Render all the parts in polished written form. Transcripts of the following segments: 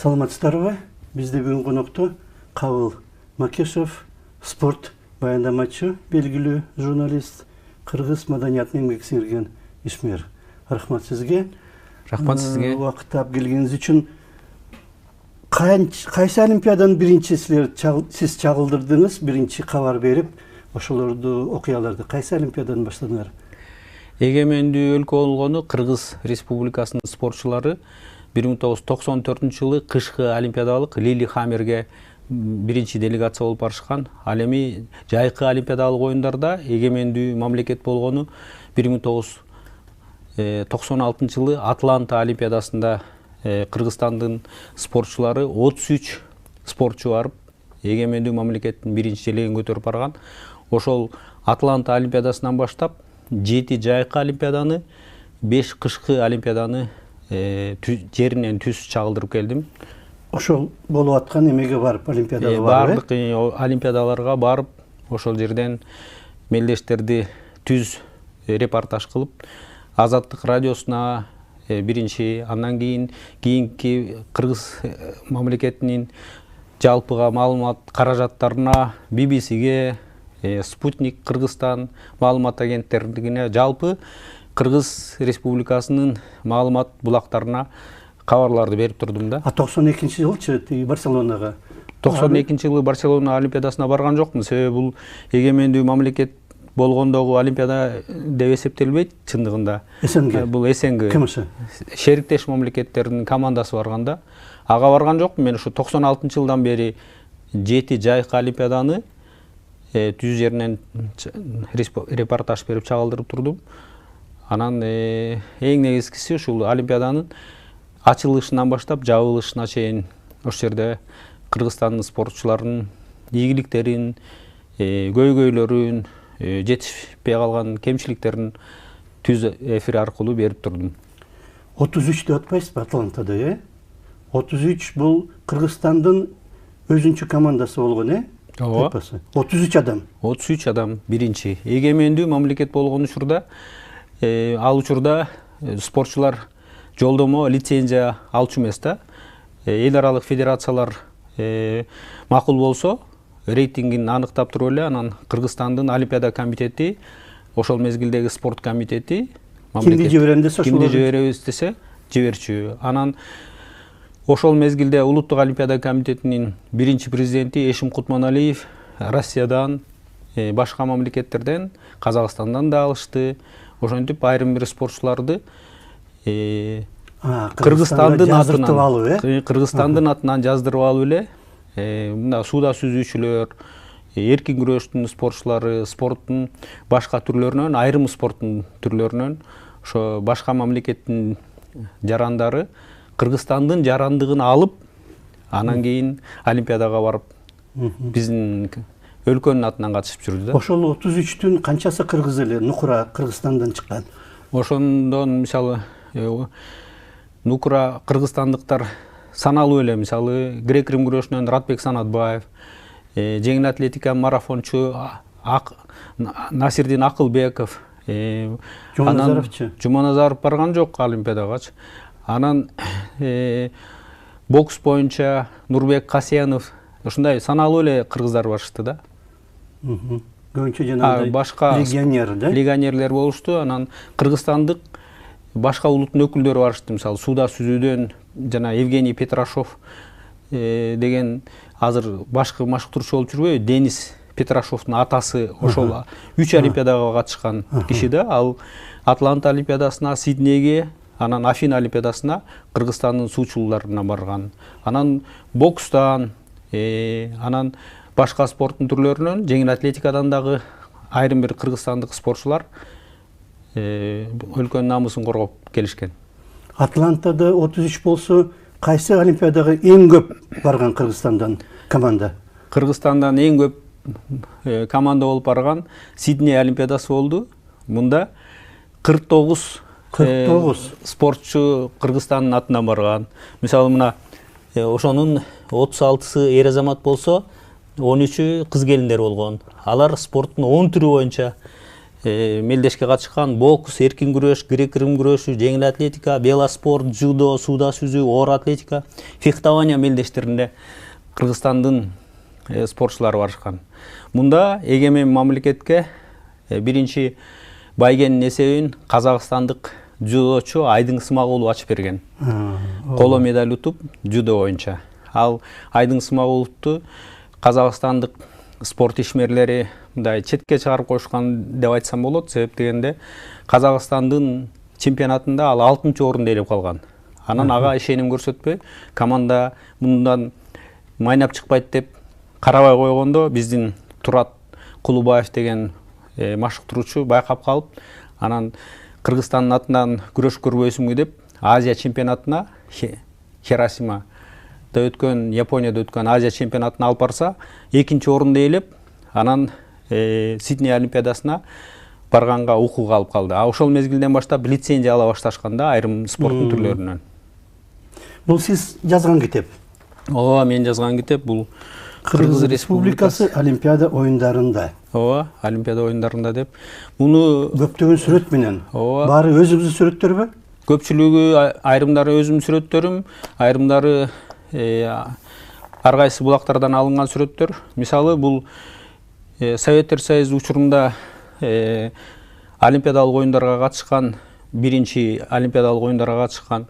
Саламатсыздарбы? Бизде бүгүн конокто Кабыл Макешев, спорт баяндамачы, белгилүү журналист, кыргыз маданиятын эмгек сиңирген ишмер. Рахмат сизге. Рахмат сизге. Убакыт таап келгениңиз үчүн кайсы олимпиаданын биринчи сиз чагылдырдыңыз, биринчи кабар берип, ошолорду окуяларды кайсы олимпиададан баштадыңар? Эгемендүү өлкө болгону Кыргыз Республикасынын спортчулары 1994 жылы кышкы олимпиадалык Лилихаммерге биринчи делегация болуп барышкан. Ал эми жайкы олимпиадалык оюндарда эгемендүү мамлекет болгону 1996 жылы Атланта олимпиадасында Кыргызстандын спортчулары 33 спортчу барып эгемендүү мамлекеттин биринчи желегин көтөрүп барган. Ошол Атланта олимпиадасынан баштап 7 жайкы олимпиаданы, 5 кышкы олимпиаданы жеринен түз чагылдырып келдим. Ошол болуп аткан эмеге барып олимпиадага барып, баардык олимпиадаларга барып, ошол жерден мелдештерди түз репортаж кылып, Азаттык радиосуна биринчи, андан кийинки Кыргыз мамлекетинин жалпыга маалымат каражаттарына, BBC-ге, Спутник Кыргызстан маалымат агенттиктерине, жалпы Кыргыз Республикасынын маалымат булактарына кабарларды берип турдум да. 92-жылчы Барселонага. 92-жылы Барселона олимпиадасына барган жокмун, себеби бул эгемендүү мамлекет болгондогу олимпиада деп эсептелбейт чындыгында. СНГ. Бул СНГ. Ким ошо? Шериктеш мамлекеттердин командасы барганда. Ага барган жокмун. Мен ушу 96-жылдан бери 7 жайкы олимпиаданы түз жеринен репортаж берип чагылдырып турдум. Анан эң негизгиси ушул олимпиаданын ачылышынан баштап жабылышына чейин ошол жерде Кыргызстандын спортчуларынын ийгиликтерин, көйгөйлөрүн, жетишпей калган кемчиликтерин түз эфир аркылуу берип турдум. 33 деп атпайсызбы Атлантада, 33 бул Кыргызстандын өзүнчө командасы болгон, Ооба. 33 адам. 33 адам биринчи. Эгемендүү мамлекет болгон учурда, ал учурда спортчулар жолдомо, лицензия алчу эмес да. Эл аралык федерациялар макул болсо, рейтингин аныктап туруп эле, анан Кыргызстандын Олимпиада комитети, ошол мезгилдеги спорт комитети кимди жиберем десе, кимди жиберебиз десе, жиберчү. Анан ошол мезгилде Улуттук Олимпиада комитетинин биринчи президенти Эшим Кутманалиев Россиядан, башка мамлекеттерден, Казакстандан да алышты. Ошентип айрым бир спортчуларды Кыргызстандын атынан жаздырып алып эле, мына сууда сүзүүчүлөр, эркин күрөштүн спортчулары, спорттун башка түрлөрүнөн, айрым спорттун түрлөрүнөн, ошо башка мамлекеттин жарандары Кыргызстандын жарандыгын алып, анан кийин олимпиадага барып, биздин өлкөнүн атынан катышып жүрдү да. Ошол 33-түн канчасы кыргыз эле, Нукура Кыргызстандан чыккан? Ошондон мисалы Нукура кыргызстандыктар саналуу эле, мисалы грек-рим күрөшүнөн Ратбек Санатбаев, жеңил атлетика марафончу Насирдин Акылбеков, Жуманазаров барган жок олимпиадагачы. Анан бокс боюнча Нурбек Касьянов, ушундай саналуу эле кыргыздар барышты да. Көбүнчө жанагындай башка легионер да? Легионерлер болушту. Анан кыргызстандык башка улуттун өкүлдөрү барышты. Мисалы сууда сүзүүдөн жана Евгений Петрашов деген азыр башкы машыктыруучу болуп жүрбөйбү? Денис Петрашовдун атасы ошол 3 олимпиадага катышкан киши да. Ал Атланта олимпиадасына, Сиднейге, анан Афина олимпиадасына Кыргызстандын суучуларына барган. Анан бокстан, анан башка спорттун түрлөрүнөн, жеңил атлетикадан дагы айрым бир кыргызстандык спортчулар өлкөнүн намысын коргоп келишкен. Атлантада 33 болсо, кайсы олимпиадага эң көп барган Кыргызстандан команда? Кыргызстандан эң көп команда болуп барган Сидней олимпиадасы болду. Мында 49 спортчу Кыргызстандын атынан барган. Мисалы мына ошонун 36-сы эр азамат болсо, 13-ü кыз келиндер болгон. Алар спорттун 10 түрү боюнча мелдешке катышкан бокс, эркин күрөш, грек-рим күрөшү, жеңил атлетика, велоспорт, жудо, сууда сүзүү, оор атлетика, фехтование мелдештеринде Кыргызстандын спортчулары барышкан. Мында эгемен мамлекетке биринчи байгенин эсебин казакстандык жудочу Айдын Смагулов ачып берген. Коло медаль утуп жудо боюнча. Ал Айдын Смагуловду казакстандык спорт ишмерлери мындай четке чыгарып коюшкан деп айтсам болот. Себеп дегенде Казакстандын чемпионатында ал 6-чы орунду ээлеп калган. Анан ага ишеним көрсөтпөй, команда мындан майнап чыкпайт деп карабай койгондо биздин Турат Кулубаев деген машыктыруучу байкап калып, анан Кыргызстандын атынан күрөш көрбөйсүңбү деп Азия чемпионатына Хиросимада өткөн, Японияда өткөн Азия чемпионатына алып барса, 2-чи орунду ээлеп, анан Сидней олимпиадасына барганга укуга алып калды. Ошол мезгилден баштап лицензия ала башташканда айрым спорттун түрлөрүнөн. Бул сиз жазган китеп? Ооба, мен жазган китеп бул Кыргыз Республикасы Олимпиада оюндарында. Ооба, Олимпиада оюндарында деп. Муну көптөгөн сүрөт менен. Ооба. Баары өзүңүздүн сүрөттөрбү? Көпчүлүгү айрымдары өзүмдүн сүрөттөрүм, айрымдары ар кайсы булактардан алынган сүрөттөр. Мисалы бул Советтер Союзу учурунда Олимпиадалык оюндарга катышкан, биринчи Олимпиадалык оюндарга катышкан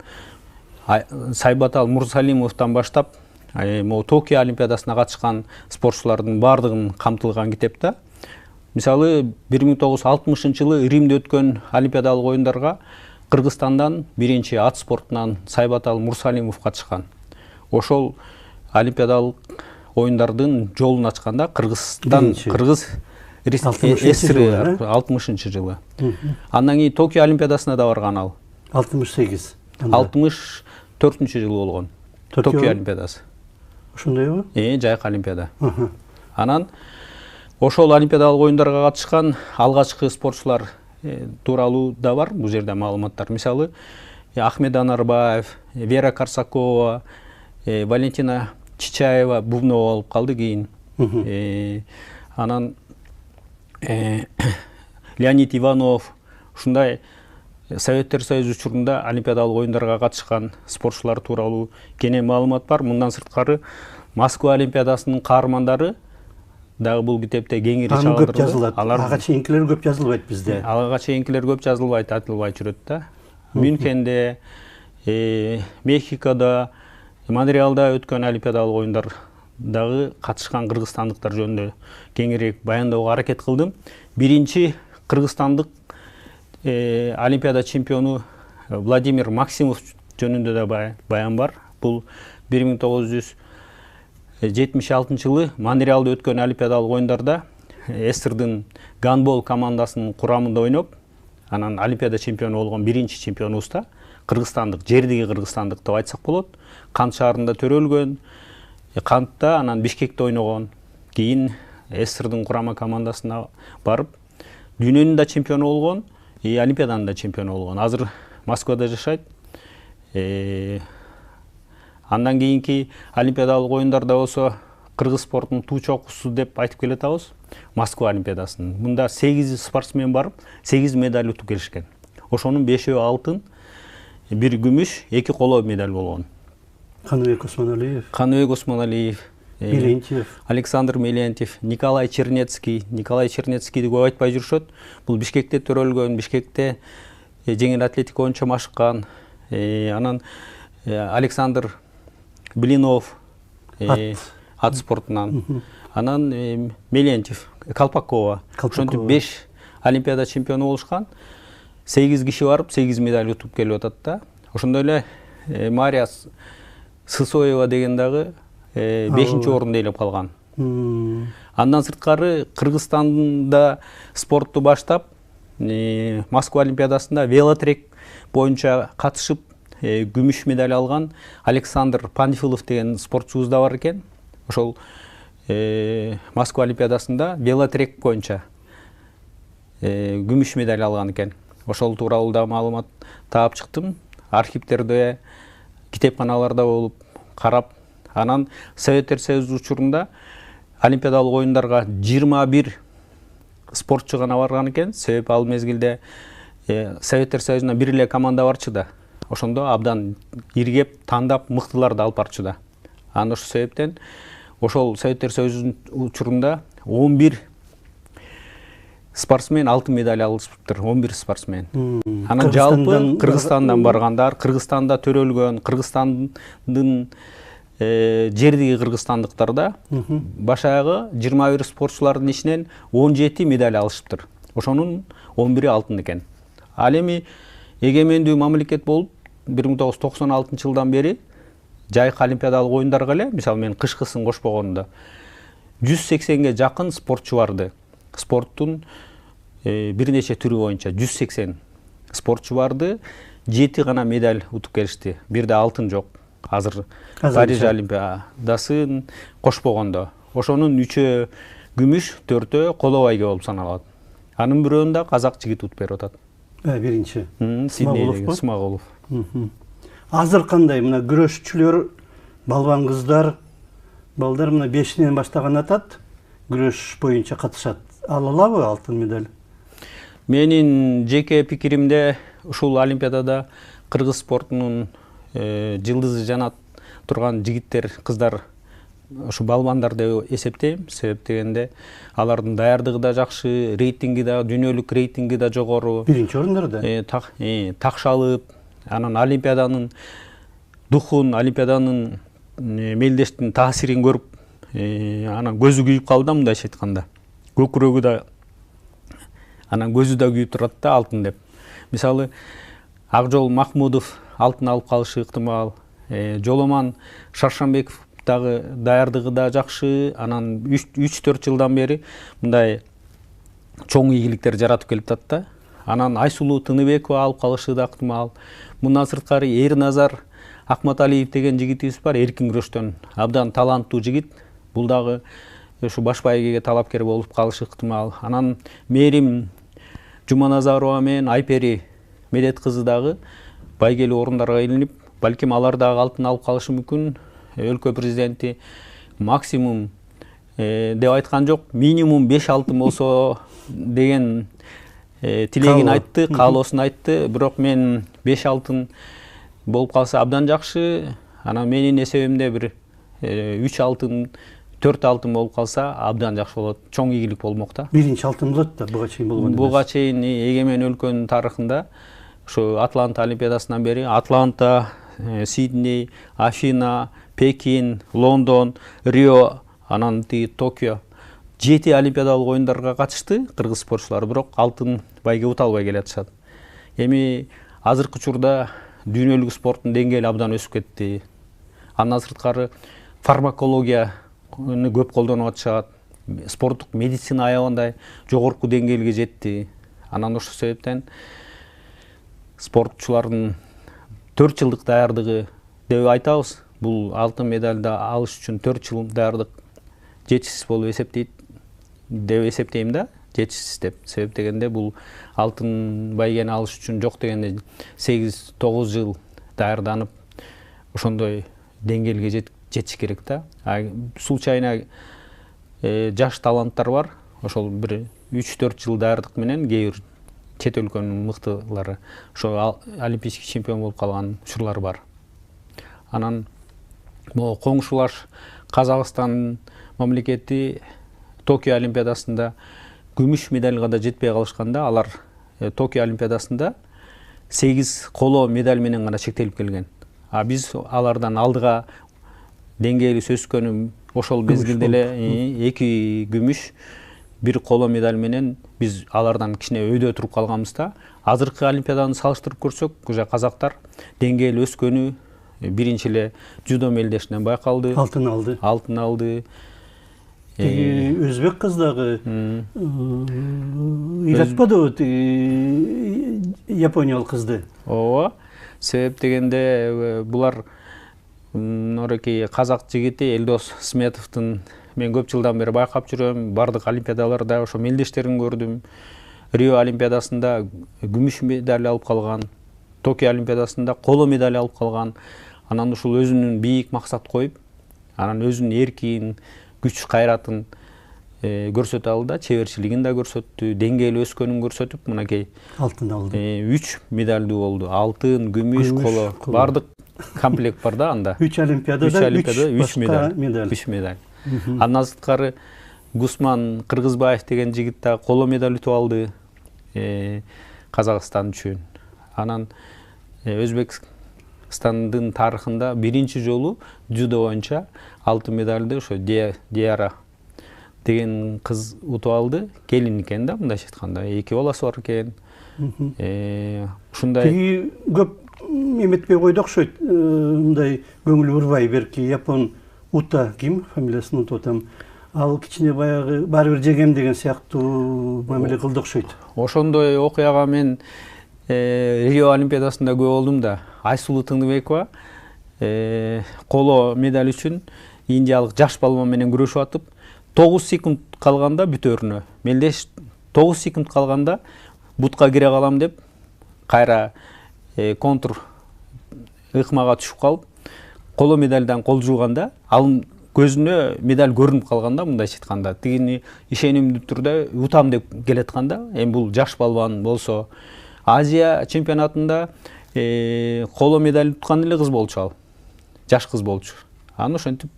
Сайбатал Мурсалимовдон баштап Токио Олимпиадасына катышкан спортчулардын бардыгын камтылган китепте. Мисалы 1960-жылы Римде өткөн Олимпиадалык оюндарга Кыргызстандан биринчи ат спортунан Сайбатал Мурсалимов катышкан. Ошол Олимпиадалык оюндардын жолун ачканда Кыргызстан, Кыргыз ССР 60-жылы. Андан кийин Токио Олимпиадасына да барган ал. 68. 64-жылы болгон. Токио Олимпиадасы. Ошондойбу? Жайкы Олимпиада. Анан ошол Олимпиадалык оюндарга катышкан алгачкы спортчулар тууралуу да бар бул жерде маалыматтар. Мисалы, Ахмед Анарбаев, Вера Карсакова, Валентина Чичаева бубнова болуп калды кийин. Анан Леонид Иванов, ушундай Советтер Союзу учурунда Олимпиадалык оюндарга катышкан спортчулар тууралуу кене маалымат бар. Мындан сырткары Москва Олимпиадасынын каармандары дагы бул китепте кеңири чагылдырылды. Ага чейинкилер көп жазылбайт бизде. Ага чейинкилер көп жазылбайт, айтылбай жүрөт да. Мюнхенде, Мехикода, Монреалда өткөн Олимпиадалык оюндардагы катышкан кыргызстандыктар жөнүндө кеңирээк баяндоого аракет кылдым. Биринчи кыргызстандык Олимпиада чемпиону Владимир Максимов жөнүндө да баян бар. Бул 1976-жылы Монреалда өткөн Олимпиадалык оюндарда СССРдин гандбол командасынын курамында ойноп, анан Олимпиада чемпиону болгон биринчи чемпионубуз да кыргызстандык, жердиги кыргызстандык деп айтсак болот. Кант шаарында төрөлгөн, Кантта, анан Бишкекте ойногон. Кийин СССРдин курама командасына барып, дүйнөнүн да чемпиону болгон, Олимпиаданын да чемпиону болгон. Азыр Москвада жашайт. Андан кийинки Олимпиадалык оюндарда болсо кыргыз спортунун туу чокусу деп айтып келатабыз Москва Олимпиадасынын. Мында 8 спортсмен барып, 8 медаль утуп келишкен. Ошонун 5-өө алтын, 1 күмүш, 2 коло медаль болгон. Каныбек Осмоналиев, Мелентьев, Александр Мелентьев, Николай Чернецкий. Николай Чернецкийди көп айтпай жүрүшөт. Бул Бишкекте төрөлгөн, Бишкекте жеңил атлетика боюнча машыккан. Анан Александр Блинов ат спортунан. Анан Мелентьев, Колпакова. Ошентип 5 Олимпиада чемпиону болушкан. 8 киши барып, 8 медаль утуп келип атат да. Ошондой эле Мария Сысоева деген дагы 5-чи орунду ээлеп калган. Андан сырткары Кыргызстанда спортту баштап, Москва Олимпиадасында велотрек боюнча катышып, күмүш медаль алган Александр Панфилов деген спортчубуз да бар экен. Ошол Москва Олимпиадасында велотрек боюнча күмүш медаль алган экен. Ошол тууралуу да маалымат таап чыктым. Архивтерде, китепканаларда болуп карап, анан Советтер Союзу учурунда Олимпиадалык оюндарга 21 спортчу гана барган экен. Себеби ал мезгилде Советтер Союзунда бир эле команда барчу да. Ошондо абдан иргеп, тандап мыктыларды алып барчу да. Аны ошол себептен ошол Советтер Союзунун учурунда 11 спортсмен алтын медаль алышыптыр. 11 спортсмен. Анан жалпы Кыргызстандан баргандар, Кыргызстанда төрөлгөн, Кыргызстандын жердеги кыргызстандыктарда башагы 21 спортчулардын ичинен 17 медаль алышыптыр. Ошонун 11-и алтын экен. Ал эми эгемендүү мамлекет болуп 1996 жылдан бери жайкы олимпиадалык оюндарга эле, мисалы мен кышкысын кошпогондо 180ге жакын спортчу барды. Спорттун бир нече түрү боюнча 180 спортчу барды, 7 гана медаль утуп келишти. Бирде алтын жок. Азыр Париж олимпиадасын кошпогондо. Ошонун 3-өө күмүш, 4-өө коло байге болуп саналат. Анын бирөөүн да казак жигит утуп берип атат. Биринчи. Сиднейдеги Смагулов. Азыр кандай мына күрөшчүлөр, балбан кыздар, балдар мына 5-тен баштаган атат, күрөш боюнча катышат. Ала алабы алтын медаль? Менин жеке пикиримде ушул олимпиадада кыргыз спортунун жылдызы жанат турган жигиттер, кыздар, ушу балбандар деп эсептейм. Себеп дегенде алардын даярдыгы да жакшы, рейтинги да, дүйнөлүк рейтинги да жогору. Биринчи орундарда. Такшалып, анан олимпиаданын духун, олимпиаданын мелдештин таасирин көрүп, анан көзү күйүп калды, мындайча айтканда. Көкүрөгү да, анан көзү да күйүп турат да алтын деп. Мисалы, Акжол Махмудов алтын алып калышы ыктымал. Жоломан Шаршанбеков дагы даярдыгы да жакшы. Анан 3-4 жылдан бери мындай чоң ийгиликтер жаратып келип атат да. Анан Айсулуу Тыныбекова алып калышы да ыктымал. Мындан сырткары Эрназар Акматалиев деген жигитибиз бар, эркин күрөштөн абдан таланттуу жигит. Бул дагы ушу баш байгеге талапкер болуп калышы ыктымал. Анан Мээрим Жуманазарова менен Айпери Медет кызы дагы байгелүү орундарга илинип, балким алар дагы алтын алып калышы мүмкүн. Өлкө президенти максимум деп айткан жок, минимум 5 алтын болсо деген тилегин айтты, каалоосун айтты. Бирок мен 5 алтын болуп калса абдан жакшы. Анан менин эсебимде бир 3 алтын, 4 алтын болуп калса абдан жакшы болот. Чоң ийгилик болмок да. Биринчи алтын болот да буга чейин болгон эмес. Буга чейин эгемен өлкөнүн тарыхында ушу Атланта олимпиадасынан бери Атланта, Сидней, Афина, Пекин, Лондон, Рио, анан Токио 7 олимпиадалык оюндарга катышты кыргыз спортчулар, бирок алтын байге ута албай келатышат. Эми азыркы учурда дүйнөлүк спорттун деңгээли абдан өсүп кетти. Андан сырткары фармакологияны көп колдонуп атышат. Спорттук медицина аябандай жогорку деңгээлге жетти. Анан ошол себептен спортчулардын 4 жылдык даярдыгы деп айтабыз. Бул алтын медальды алыш үчүн 4 жыл даярдык жетишсиз болуп эсептейт деп эсептейм да. Жетишсиз деп. Себеп дегенде бул алтын байгени алыш үчүн жок дегенде 8-9 жыл даярданып ошондой деңгээлге жетиш керек да. Случайно жаш таланттар бар. Ошол бир 3-4 жыл даярдык менен кээ бир чет өлкөнүн мыктылары ошо олимпийский чемпион болуп калган учурлар бар. Анан могу коңшулаш Казакстан мамлекети Токио олимпиадасында күмүш медальга да жетпей калышканда, алар Токио олимпиадасында 8 коло медаль менен гана чектелип келген. Биз алардан алдыга деңгээлибиз өскөнү ошол мезгилде эле 2 күмүш, 1 коло медаль менен биз алардан кичине өйдө туруп калганбыз да. Азыркы олимпиаданы салыштырып көрсөк, уже казактар деңгээли өскөнү биринчи эле жудо мелдешинен байкалды. Алтын алды. Өзбек кыз дагы ыйлатпады япониялык кызды. Ооба. Себеп дегенде булар норекей казак жигити Элдос Сметовдун мен көп жылдан бери байкап жүрөм. Бардык олимпиадаларда ошо мелдештерин көрдүм. Рио олимпиадасында күмүш медаль алып калган. Токио олимпиадасында коло медаль алып калган. Анан ушул өзүнүн бийик максат коюп, анан өзүнүн эркин, күч кайратын көрсөтө алды да, чеберчилигин да көрсөттү, деңгээли өскөнүн көрсөтүп, мынакей алтын алды. 3 медалдуу болду. Алтын, күмүш, коло, бардык комплект бар да анда. 3 олимпиадада 3 медаль. 3 медаль. Андан сырткары Гусман Кыргызбаев деген жигит да коло медаль утуп алды Казакстан үчүн. Анан Өзбекстандын тарыхында биринчи жолу дзюдо боюнча алтын медальды ошо Диара деген кыз утуп алды. Келин экен да, мындайча айтканда, 2 баласы бар экен. Ушундай Тиги көп эметпей койду окшойт. Мындай көңүл бурбай берки япон Ута ким фамилиясын утуп атам. Ал кичине баягы баары бир жегем деген сыяктуу мамиле кылды окшойт. Ошондой окуяга мен Рио олимпиадасында күбө болдум да. Айсулуу Тыңдыбекова коло медаль үчүн индиялык жаш балбан менен күрөшүп атып, 9 секунд калганда бүтөрүнө. Мелдеш 9 секунд калганда бутка кире калам деп кайра контур ыкмага түшүп калып, коло медальдан кол жууганда, ал көзүнө медаль көрүнүп калганда, мындайча айтканда, тигини ишенимдүү түрдө утам деп келатканда, эми бул жаш балбан болсо, Азия чемпионатында коло медаль уткан эле кыз болчу ал. Жаш кыз болчу. Аны ошентип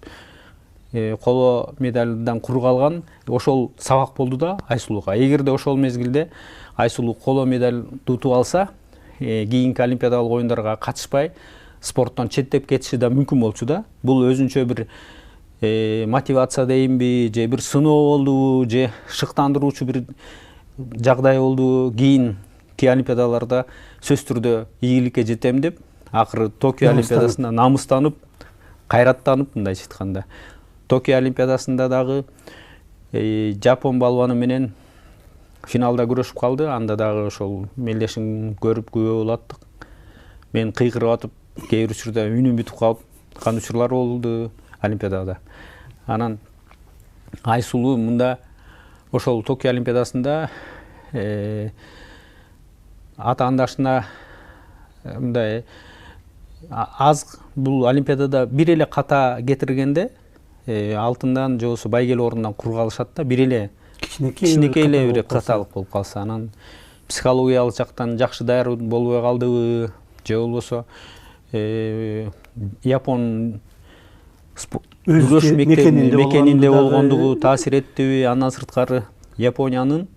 коло медальдан кур калган, ошол сабак болду да Айсулууга. Эгерде ошол мезгилде Айсулуу коло медаль утуп алса, кийинки олимпиадалык оюндарга катышпай, спорттон четтеп кетиши да мүмкүн болчу да. Бул өзүнчө бир мотивация дейинби, же бир сыноо болдубу, же шыктандыруучу бир жагдай болду. Кийинки олимпиадаларда сөзсүз түрдө ийгиликке жетем деп, акыры Токио олимпиадасында намыстанып, кайраттанып, мындайча айтканда. Токио олимпиадасында дагы жапон балбаны менен финалда күрөшүп калды. Анда дагы ошол мелдешин көрүп күбө болаттык. Мен кыйкырып атып, кээ бир учурда үнүм бүтүп калган учурлар болду олимпиадада. Анан Айсулуу мында ошол Токио олимпиадасында атаандашына мындай аз бул олимпиадада бир эле ката кетиргенде алтындан же болбосо байгелүү орундан кур калышат да, бир эле кичинекей эле бир каталык болуп калса, анан психологиялык жактан жакшы даяр болбой калдыбы, же болбосо япон күрөш мекенинде болгондугу таасир эттиби. Андан сырткары Япониянын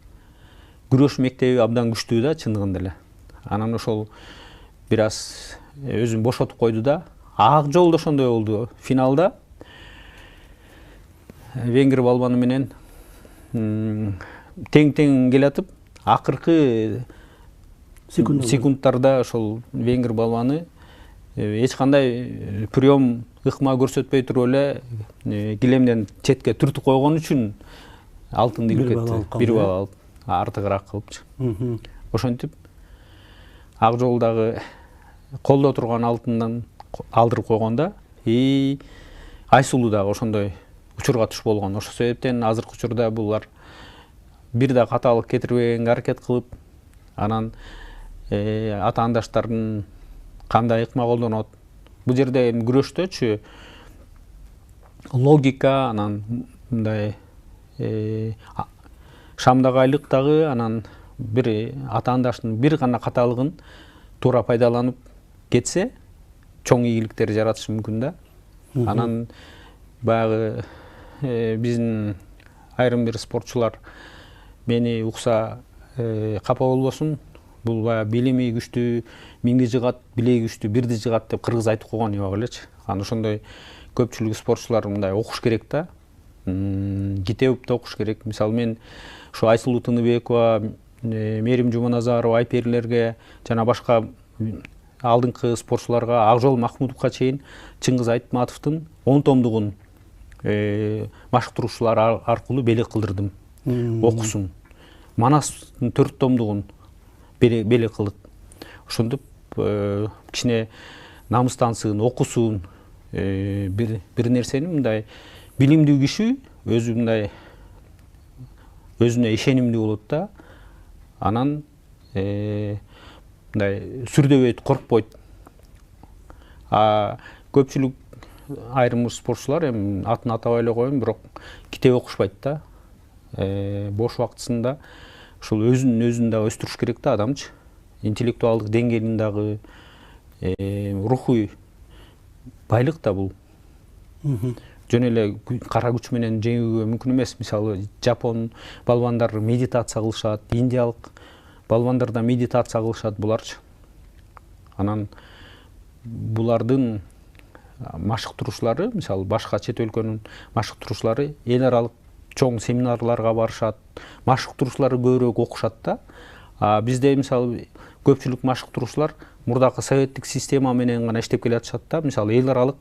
күрөш мектеби абдан күчтүү да, чындыгында эле. Анан ошол бир аз өзүн бошотуп койду да. Ак жолдо ошондой болду. Финалда венгер балбаны менен тең келатып, акыркы секундтарда ошол венгер балбаны эч кандай прием ыкма көрсөтпөй туруп эле килемден четке түртүп койгон үчүн алтынды илип кетти. Бир балл алып, артыгыраак кылыпчы. Ошентип ак жолдогу колдо турган алтындан алдырып койгонда, Айсулуу дагы ошондой учурга түшүп болгон. Ошол себептен азыркы учурда булар бир да каталык кетирбегенге аракет кылып, анан атаандаштардын кандай ыкма колдонот. Бул жерде күрөштөчү логика, анан мындай шамдагайлык дагы, анан бир атаандаштын бир гана каталыгын туура пайдаланып кетсе, чоң ийгиликтер жаратышы мүмкүн да. Анан баягы биздин айрым бир спортчулар мени укса капа болбосун, бул баягы билими күчтүү, миңди жыгат, билеги күчтүү, бирди жыгат деп кыргыз айтып койгон эбак элечи. Анан ошондой көпчүлүк спортчулар мындай окуш керек да. Китеп окуш керек. Мисалы мен ушу Айсулуу Тыңдыбекова, Мерим Жуманазарова, Айперлерге жана башка алдыңкы спортчуларга, Акжол Махмудовго чейин Чыңгыз Айтматовдун 10 томдугун машыктыруучулар аркылуу белек кылдырдым. Окусун. Манастын 4 томдугун белек кылдык. Ошондуп кичине намыстансын, окусун, бир нерсени мындай билимдүү киши өзү мындай өзүнө ишенимдүү болот да. Анан мындай сүрдөбөйт, коркпойт. Көпчүлүк айрым спортчулар, эми атын атабай эле коеюн, бирок китеп окушпайт да. бош убактысында ушул өзүн дагы өстүрүш керек да адамчы. Интеллектуалдык деңгээлин дагы рухуй байлык да бул. Жөн эле кара күч менен жеңүүгө мүмкүн эмес. Мисалы, Жапон балбандар медитация кылышат, индиялык балбандар да медитация кылышат буларчы. Анан булардын машыктыруучулары, мисалы, башка чет өлкөнүн машыктыруучулары эл аралык чоң семинарларга барышат, машыктыруучулары көбүрөөк окушат да. Бизде мисалы көпчүлүк машыктыруучулар мурдакы советтик система менен гана иштеп келатышат да. Мисалы, эл аралык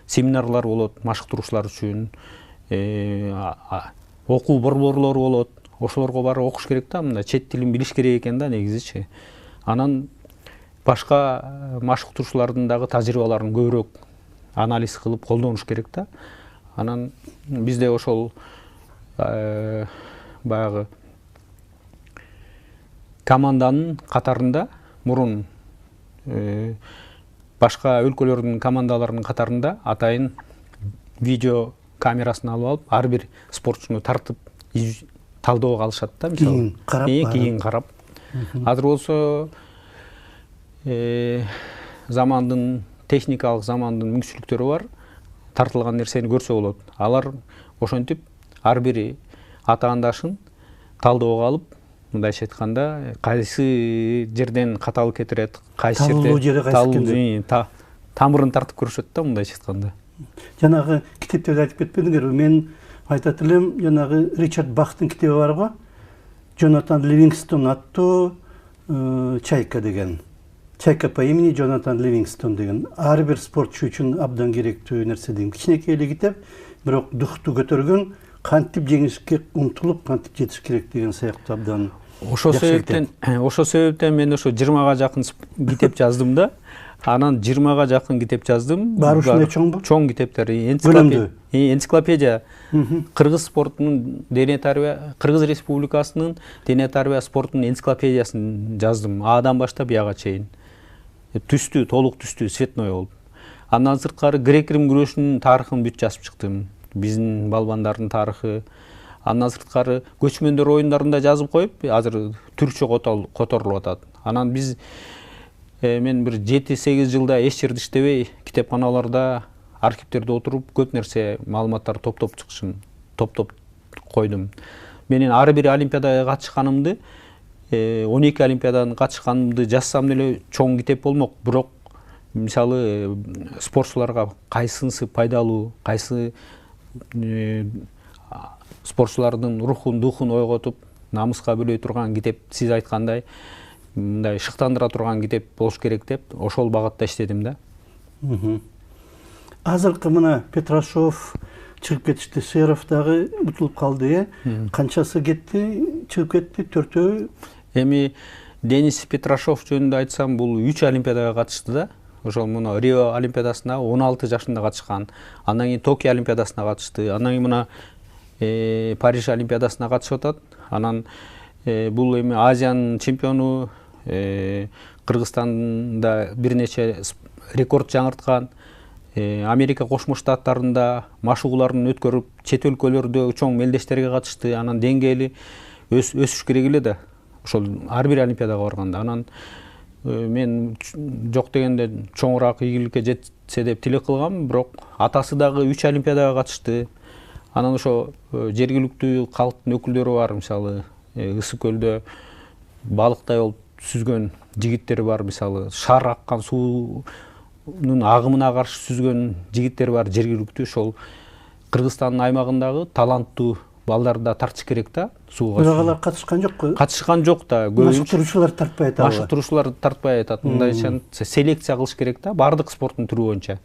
семинарлар болот машыктыруучулар үчүн, окуу борборлору болот. Ошолорго барып окуш керек да, мындай чет тилин билиш керек экен да негизичи. Анан башка машыктыруучулардын дагы тажрыйбаларын көбүрөөк анализ кылып колдонуш керек да. Анан бизде ошол баягы команданын катарында мурун башка өлкөлөрдүн командаларынын катарында атайын видео камерасын алып алып, ар бир спортчуну тартып талдоого алышат да, мисалы. Кийин карап. Азыр болсо замандын, техникалык замандын мүмкүнчүлүктөрү бар. Тартылган нерсени көрсө болот. Алар ошентип ар бири атаандашын талдоого алып, мындайча айтканда, кайсы жерден каталык кетирет, кайсы жерде тамырын тартып көрүшөт да, мындайча айтканда. Жанагы китептерди айтып кетпедиңерби? Мен айтат элем, жанагы Ричард Бахтын китеби бар го. Джонатан Ливингстон аттуу «Чайка» деген. «Чайка по имени Джонатан Ливингстон» деген. Ар бир спортчу үчүн абдан керектүү нерсе дейм. Кичинекей эле китеп, бирок духту көтөргөн, кантип жеңишке умтулуп, кантип жетиш керек деген сыяктуу абдан. Ошо себептен мен ошо 20га жакын китеп жаздым да. Анан 20га жакын китеп жаздым. Баары ушундай чоңбу? Чоң китептер, энциклопедия. Кыргыз спортунун дене тарбия, Кыргыз Республикасынын дене тарбия спортунун энциклопедиясын жаздым. Адан баштап Б'га чейин. Түстүү, толук түстүү, цветной болуп. Андан сырткары грек-рим күрөшүнүн тарыхын бүт жазып чыктым. Биздин балбандардын тарыхы. Андан сырткары көчмөндөр оюндарында жазып коюп, азыр түркчө которулуп атат. Анан биз мен бир 7-8 жылда эч жерде иштебей, китепканаларда, архивдерде отуруп, көп нерсе маалыматтар топтоп койдум. Менин ар бир олимпиадага катышканымды, 12 олимпиададан катышканымды жазсам деле чоң китеп болмок, бирок мисалы спортчуларга кайсынысы пайдалуу, кайсы спортчулардын рухун, духун ойготуп, намыска бөлөй турган китеп, сиз айткандай, мындай шыктандыра турган китеп болуш керек деп, ошол багытта иштедим да. Азыркы мына Петрашов чыгып кетишти, Серов дагы утулуп калды, канчасы кетти, чыгып кетти, төртөө. Эми Денис Петрашов жөнүндө айтсам, бул 3 олимпиадага катышты да. Ошол мына Рио олимпиадасына 16 жашында катышкан. Андан кийин Токио олимпиадасына катышты. Андан кийин мына Париж олимпиадасына катышып атат. Анан бул эми Азиянын чемпиону, Кыргызстанда бир нече рекорд жаңырткан, Америка Кошмо Штаттарында машыгууларын өткөрүп, чет өлкөлөрдө чоң мелдештерге катышты. Анан деңгээли өсүш керек эле да. Ошол ар бир олимпиадага барганда. Анан мен жок дегенде чоңураак ийгиликке жетсе деп тилек кылгам, бирок атасы дагы 3 олимпиадага катышты. Анан ошо жергиликтүү калктын өкүлдөрү бар, мисалы Ысык көлдө балыктай болуп сүзгөн жигиттер бар, мисалы шар аккан суунун агымына каршы сүзгөн жигиттер бар, жергиликтүү. Ошол Кыргызстандын аймагындагы таланттуу балдарды тартыш керек да сууга. Бирок алар катышкан жокпу? Катышкан жок да. Машыктыруучулар тартпай атат. Машыктыруучулар тартпай атат. Мындайча селекция кылыш керек да, бардык спорттун түрү боюнча.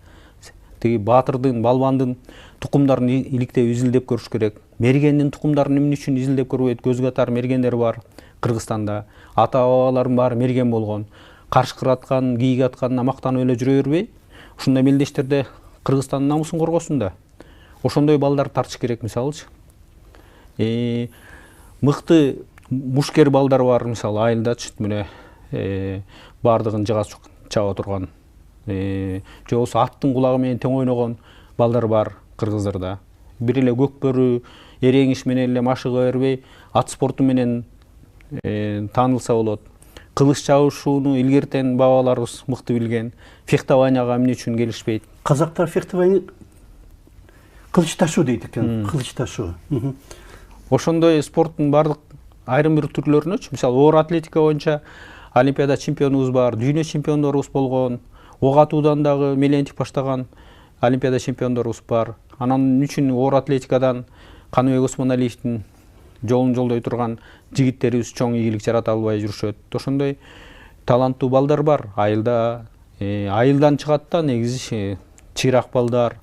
Тиги баатырдын, балбандын тукумдарын иликтеп изилдеп көрүш керек. Мергендин тукумдарын эмне үчүн изилдеп көрбөйт? Көз катар мергендер бар Кыргызстанда. Ата-бабаларым баары мерген болгон. Каршкыр аткан, кийик атканына мактанып эле жүрө бербей, ушундай мелдештерде Кыргызстандын намысын коргосун да. Ошондой балдар тартыш керек, мисалычы. Мыкты мушкер балдар бар, мисалы айылдачы, мына бардыгын жыга чаба турган. Же болбосо аттын кулагы менен тең ойногон балдар бар Кыргыздарда. Бир эле көкбөрү, эреңиш менен эле машыга бербей ат спорту менен таанылса болот. Кылыч чабышууну илгертен бабаларыбыз мыкты билген. Фехтованияга эмне үчүн келишпейт? Казактар фехтование кылыч ташуу дейт экен. Кылыч ташуу. Ошондой спорттун бардык айрым бир түрлөрүнөчү, мисалы оор атлетика боюнча Олимпиада чемпионубуз бар, дүйнө чемпиондорубуз болгон, ок атуудан дагы Мелентип баштаган Олимпиада чемпиондорубуз бар. Анан үчүн оор атлетикадан Каныбек Осмоналиевдин жолун жолдой турган жигиттерибиз чоң ийгилик жарата албай жүрүшөт. Ошондой таланттуу балдар бар. Айылдан чыгат да негизи чыйрак балдар,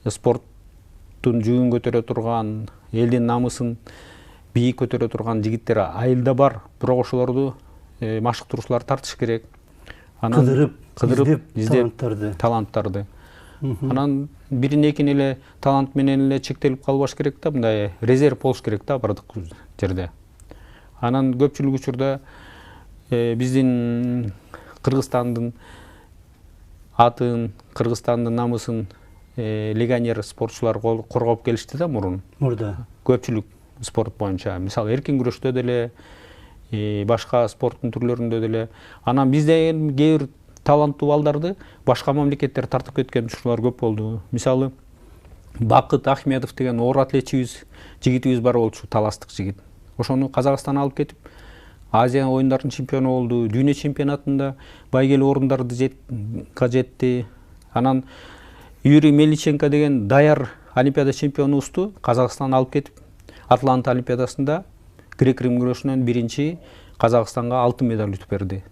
спорттун жүгүн көтөрө турган, элдин намысын бийик көтөрө турган жигиттер айылда бар. Бирок ошолорду машыктыруучулар тартыш керек. Кыдырып, издеп таланттарды. Анан бирин экин эле талант менен эле чектелип калбаш керек да, мындай резерв болуш керек да бардык жерде. Анан көпчүлүк учурда биздин Кыргызстандын атын, Кыргызстандын намысын легионер спортчулар коргоп келишти да мурун. Мурда. Көпчүлүк спорт боюнча, мисалы эркин күрөштө деле, башка спорттун түрлөрүндө деле. Анан бизден кээ бир таланттуу балдарды башка мамлекеттер тартып кеткен учурлар көп болду. Мисалы Бакыт Ахмедов деген оор атлетчибиз, жигитибиз бар болчу, таластык жигит. Ошону Казакстан алып кетип, Азия оюндарынын чемпиону болду, дүйнө чемпионатында байгелүү орундарды жетти. Анан Юрий Мельниченко деген даяр Олимпиада чемпионубузду Казакстан алып кетип, Атланта Олимпиадасында грек-рим күрөшүнөн биринчи Казакстанга алтын медаль утуп берди.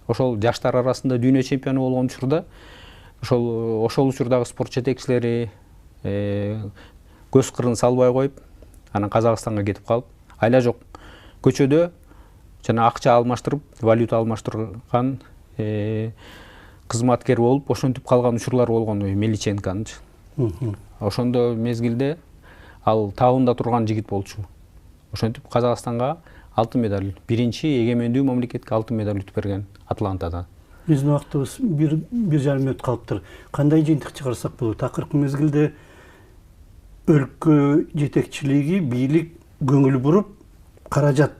Ошол жаштар арасында дүйнө чемпиону болгон учурда ошол учурдагы спорт жетекчилери көз кырын салбай коюп, анан Казакстанга кетип калып, айла жок көчөдө жана акча алмаштырып, валюта алмаштырган кызматкер болуп, ошентип калган учурлар болгон Мельниченкончу. Ошондо мезгилде ал табында турган жигит болчу. Ошентип Казакстанга алтын медаль, биринчи эгемендүү мамлекетке алтын медаль утуп берген Атлантада. Биздин убактыбыз бир жарым мүнөт калыптыр. Кандай жыйынтык чыгарсак болот? Акыркы мезгилде өлкө жетекчилиги, бийлик көңүл буруп, каражат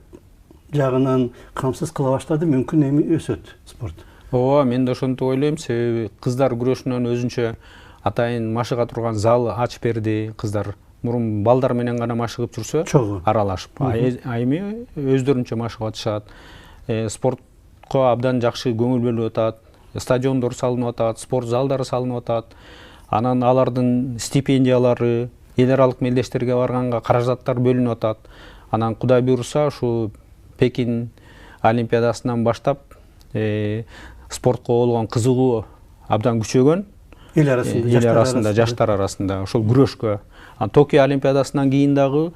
жагынан камсыз кыла баштады, мүмкүн эми өсөт спорт. Ооба, мен да ошентип ойлойм, себеби кыздар күрөшүнөн өзүнчө атайын машыга турган зал ачып берди. Кыздар мурун балдар менен гана машыгып жүрсө, аралашып, эми өздөрүнчө машыгып атышат. Спортко абдан жакшы көңүл бөлүп атат, стадиондор салынып атат, спорт залдары салынып атат. Анан алардын стипендиялары, эл аралык мелдештерге барганга каражаттар бөлүнүп атат. Анан Кудай буйруса, ушу Пекин Олимпиадасынан баштап спортко болгон кызыгуу абдан күчөгөн. Эл арасында, жаштар арасында, ошол күрөшкө. Токио Олимпиадасынан кийин дагы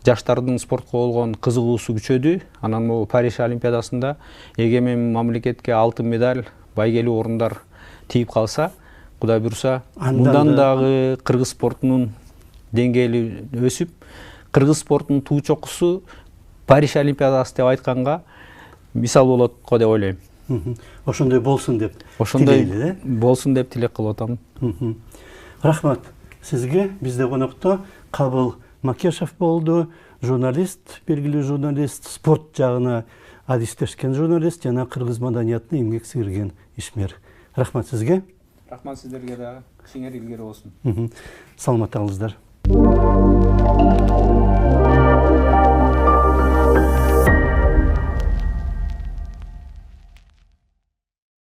жаштардын спортко болгон кызыгуусу күчөдү. Анан могу Париж Олимпиадасында эгемен мамлекетке алтын медаль, байгелүү орундар тийип калса, Кудай буйруса, мындан дагы кыргыз спортунун деңгээли өсүп, кыргыз спортунун туу чокусу Париж Олимпиадасы деп айтканга мисал болот го деп ойлойм. Ошондой болсун деп. Ошондой болсун деп тилек кылып атам. Рахмат сизге. Бизде конокто Кабыл Макешев болду, журналист, белгилүү журналист, спорт жагына адистешкен журналист жана кыргыз маданиятына эмгек сіңирген ишмер. Рахмат сизге. Рахмат сиздерге да. Ишиңер илгери болсун. Саламаттаңыздар.